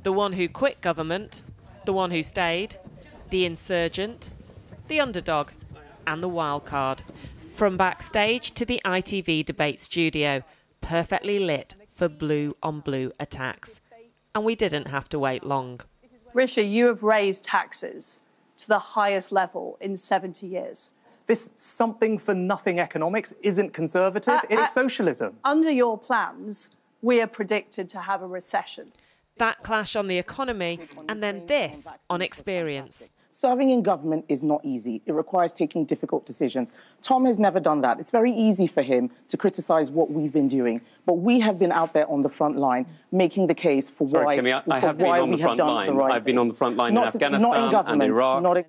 The one who quit government, the one who stayed, the insurgent, the underdog and the wild card. From backstage to the ITV debate studio, perfectly lit for blue-on-blue attacks. And we didn't have to wait long. Rishi, you have raised taxes to the highest level in 70 years. This something-for-nothing economics isn't conservative, it's socialism. Under your plans, we are predicted to have a recession. That clash on the economy, and then this on experience. Serving in government is not easy. It requires taking difficult decisions. Tom has never done that. It's very easy for him to criticise what we've been doing. But we have been out there on the front line making the case for why we have done the right thing. I've been on the front line in Afghanistan and Iraq.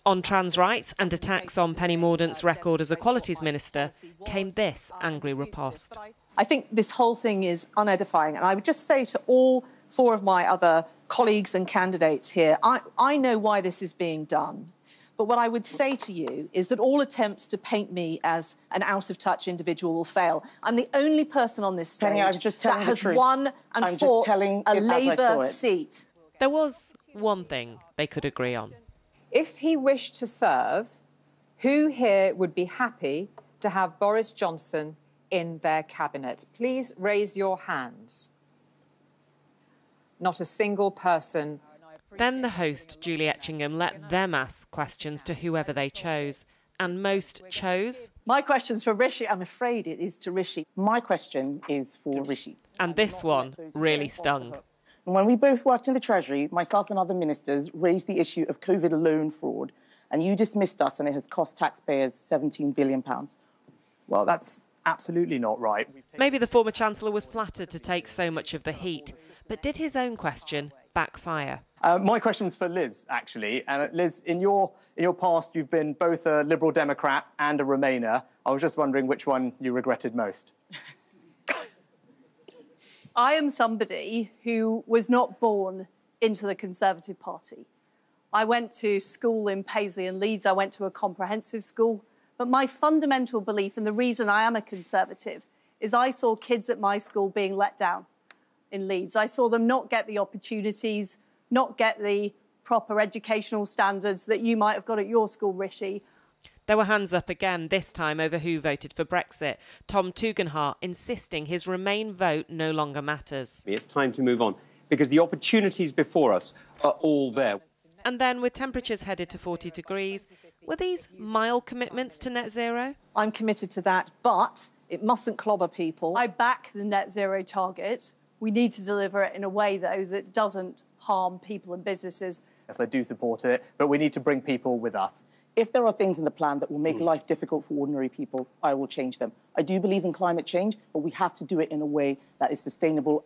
On trans rights and attacks on Penny Mordaunt's record as Equalities Minister came this angry riposte. I think this whole thing is unedifying. And I would just say to all four of my other colleagues and candidates here, I know why this is being done. But what I would say to you is that all attempts to paint me as an out-of-touch individual will fail. I'm the only person on this stage that has won and fought a Labour seat. There was one thing they could agree on. If he wished to serve, who here would be happy to have Boris Johnson in their cabinet? Please raise your hands. Not a single person. Then the host, Julie Etchingham, let them ask questions to whoever they chose. And most chose... My question's for Rishi. I'm afraid it is to Rishi. My question is for Rishi. And this one really stung. When we both worked in the Treasury, myself and other ministers raised the issue of COVID loan fraud, and you dismissed us, and it has cost taxpayers £17 billion. Well, that's absolutely not right. Maybe the former Chancellor was flattered to take so much of the heat, but did his own question backfire? My question's for Liz, actually. And Liz, in your past, you've been both a Liberal Democrat and a Remainer. I was just wondering which one you regretted most. I am somebody who was not born into the Conservative Party. I went to school in Paisley and Leeds. I went to a comprehensive school. But my fundamental belief, and the reason I am a Conservative, is I saw kids at my school being let down in Leeds. I saw them not get the opportunities, not get the proper educational standards that you might have got at your school, Rishi. There were hands up again, this time over who voted for Brexit. Tom Tugendhat insisting his Remain vote no longer matters. It's time to move on, because the opportunities before us are all there. And then, with temperatures headed to 40 degrees, were these mild commitments to net zero? I'm committed to that, but it mustn't clobber people. I back the net zero target. We need to deliver it in a way, though, that doesn't harm people and businesses. Yes, I do support it, but we need to bring people with us. If there are things in the plan that will make life difficult for ordinary people, I will change them. I do believe in climate change, but we have to do it in a way that is sustainable.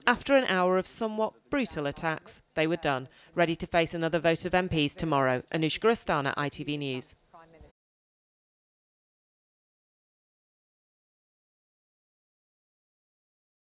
After an hour of somewhat brutal attacks, they were done, ready to face another vote of MPs tomorrow. Anushka Rastana, ITV News.